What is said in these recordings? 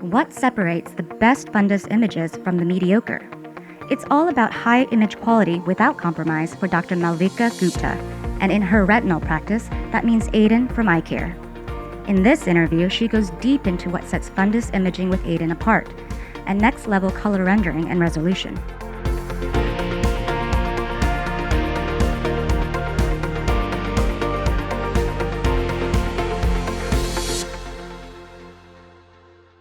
What separates the best fundus images from the mediocre? It's all about high image quality without compromise for Dr. Malvika Gupta, and in her retinal practice, that means EIDON from iCare. In this interview, she goes deep into what sets fundus imaging with EIDON apart, and next-level color rendering and resolution.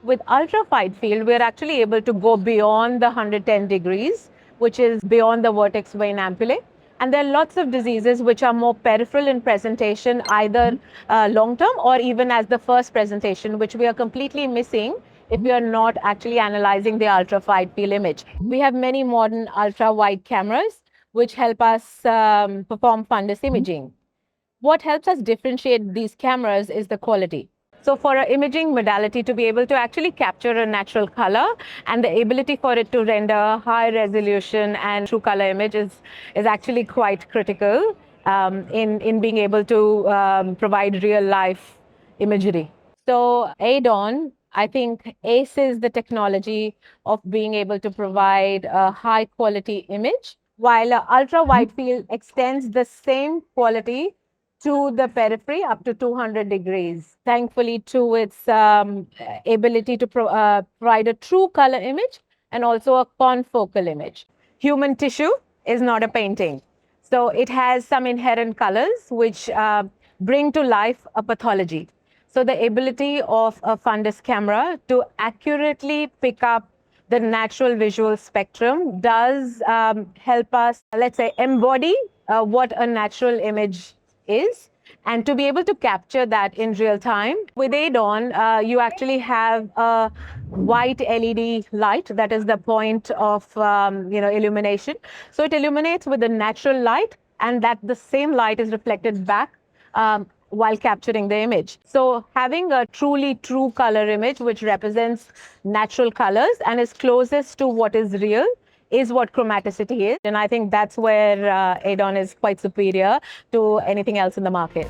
With ultra-wide field, we're actually able to go beyond the 110 degrees, which is beyond the vertex vein ampullae. And there are lots of diseases which are more peripheral in presentation, either long-term or even as the first presentation, which we are completely missing if we are not actually analyzing the ultra-wide field image. We have many modern ultra-wide cameras which help us perform fundus imaging. What helps us differentiate these cameras is the quality. So for an imaging modality to be able to actually capture a natural color and the ability for it to render high resolution and true color image is actually quite critical in being able to provide real life imagery. So EIDON, I think, aces the technology of being able to provide a high quality image, while ultra wide field extends the same quality to the periphery up to 200 degrees, thankfully to its ability to provide a true color image and also a confocal image. Human tissue is not a painting. So it has some inherent colors which bring to life a pathology. So the ability of a fundus camera to accurately pick up the natural visual spectrum does help us, let's say, embody what a natural image is, and to be able to capture that in real time. With EIDON, you actually have a white LED light that is the point of illumination. So it illuminates with the natural light, and that the same light is reflected back while capturing the image. So having a truly true color image which represents natural colors and is closest to what is real is what chromaticity is. And I think that's where EIDON is quite superior to anything else in the market.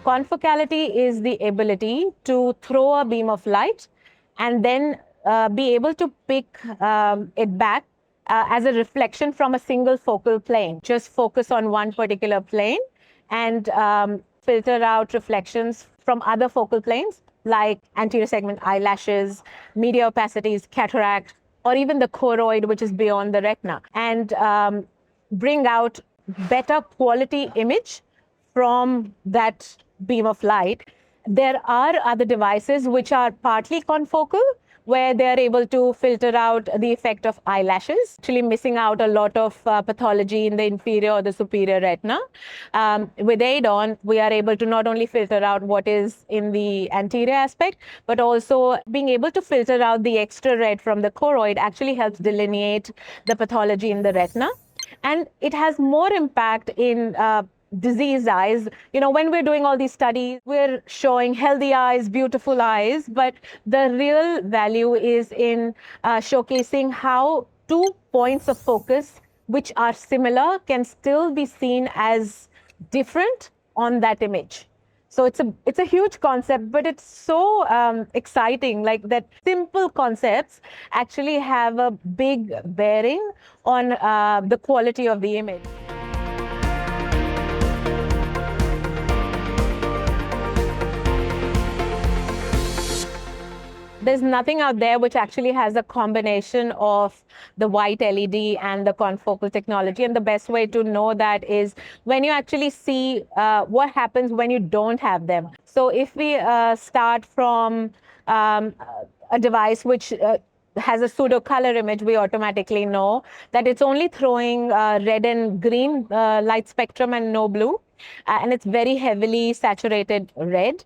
Confocality is the ability to throw a beam of light and then be able to pick it back as a reflection from a single focal plane. Just focus on one particular plane and filter out reflections from other focal planes like anterior segment eyelashes, media opacities, cataract, or even the choroid, which is beyond the retina, and bring out better quality image from that beam of light. There are other devices which are partly confocal, where they are able to filter out the effect of eyelashes, actually missing out a lot of pathology in the inferior or the superior retina. With EIDON, we are able to not only filter out what is in the anterior aspect, but also being able to filter out the extra red from the choroid actually helps delineate the pathology in the retina. And it has more impact in diseased eyes. You know, when we're doing all these studies, we're showing healthy eyes, beautiful eyes, but the real value is in showcasing how 2 points of focus, which are similar, can still be seen as different on that image. So it's a huge concept, but it's so exciting, like that simple concepts actually have a big bearing on the quality of the image. There's nothing out there which actually has a combination of the white LED and the confocal technology. And the best way to know that is when you actually see what happens when you don't have them. So if we start from a device which has a pseudo color image, we automatically know that it's only throwing red and green light spectrum and no blue. And it's very heavily saturated red.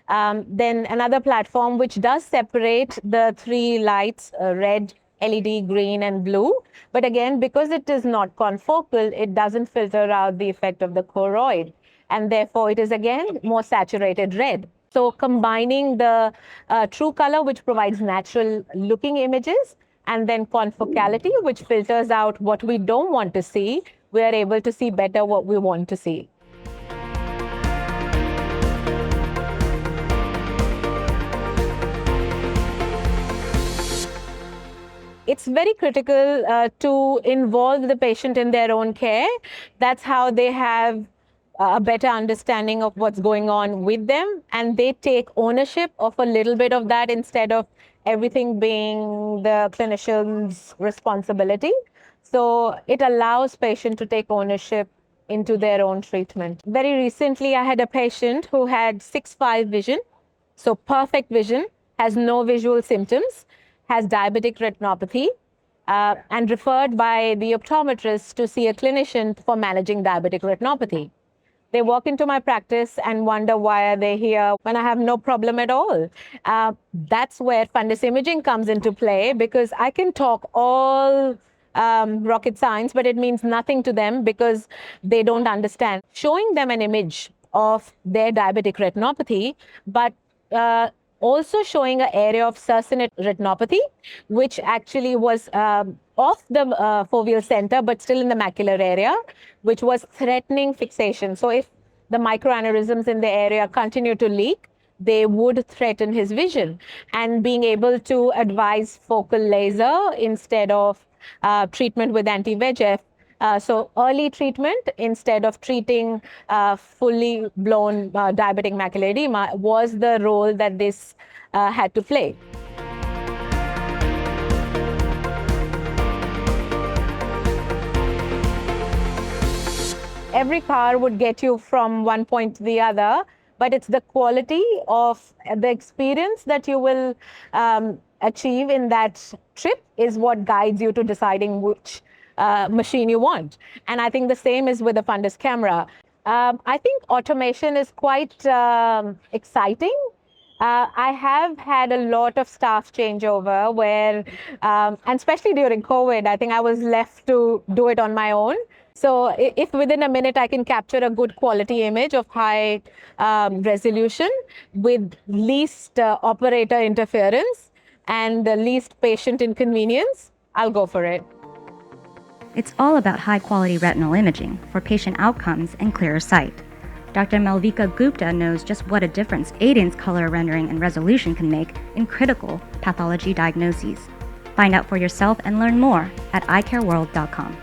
Then another platform which does separate the 3 lights, red, LED, green, and blue. But again, because it is not confocal, it doesn't filter out the effect of the choroid. And therefore, it is again more saturated red. So combining the true color, which provides natural looking images, and then confocality, which filters out what we don't want to see, we are able to see better what we want to see. It's very critical to involve the patient in their own care. That's how they have a better understanding of what's going on with them, and they take ownership of a little bit of that instead of everything being the clinician's responsibility. So it allows patient to take ownership into their own treatment. Very recently, I had a patient who had 6/5 vision, so perfect vision, has no visual symptoms, has diabetic retinopathy, and referred by the optometrist to see a clinician for managing diabetic retinopathy. They walk into my practice and wonder why are they here when I have no problem at all. That's where fundus imaging comes into play, because I can talk all rocket science, but it means nothing to them because they don't understand. Showing them an image of their diabetic retinopathy, but also showing an area of succinate retinopathy, which actually was off the foveal center, but still in the macular area, which was threatening fixation. So if the microaneurysms in the area continue to leak, they would threaten his vision. And being able to advise focal laser instead of treatment with anti-VEGF. So early treatment instead of treating fully blown diabetic macular edema was the role that this had to play. Every car would get you from one point to the other, but it's the quality of the experience that you will achieve in that trip is what guides you to deciding which machine you want. And I think the same is with the fundus camera. I think automation is quite exciting. I have had a lot of staff changeover where, and especially during COVID, I think I was left to do it on my own. So if within a minute I can capture a good quality image of high resolution with least operator interference and the least patient inconvenience, I'll go for it. It's all about high-quality retinal imaging for patient outcomes and clearer sight. Dr. Malvika Gupta knows just what a difference EIDON's color rendering and resolution can make in critical pathology diagnoses. Find out for yourself and learn more at iCareworld.com.